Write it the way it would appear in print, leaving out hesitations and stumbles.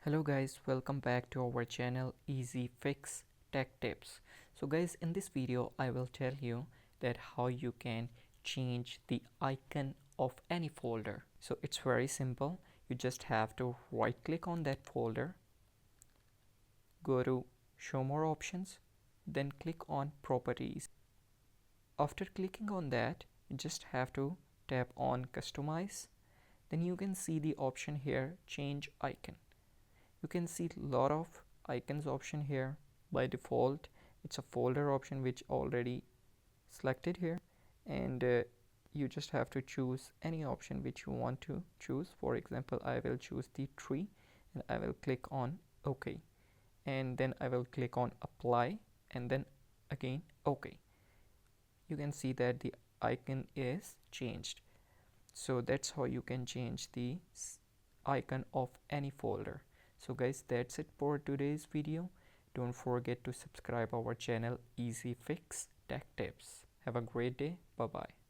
Hello guys, welcome back to our channel Easy Fix Tech Tips. So guys, in this video I will tell you that how you can change the icon of any folder. So it's very simple. You just have to right click on that folder, go to show more options, then click on properties. After clicking on that, you just have to tap on customize. Then you can see the option here, change icon. You can see a lot of icons option here. By default it's a folder option which already selected here, and you just have to choose any option which you want to choose. For example, I will choose the tree and I will click on OK, and then I will click on apply and then again OK. You can see that the icon is changed. So that's how you can change the icon of any folder. So guys, that's it for today's video. Don't forget to subscribe our channel Easy Fix Tech Tips. Have a great day. Bye bye.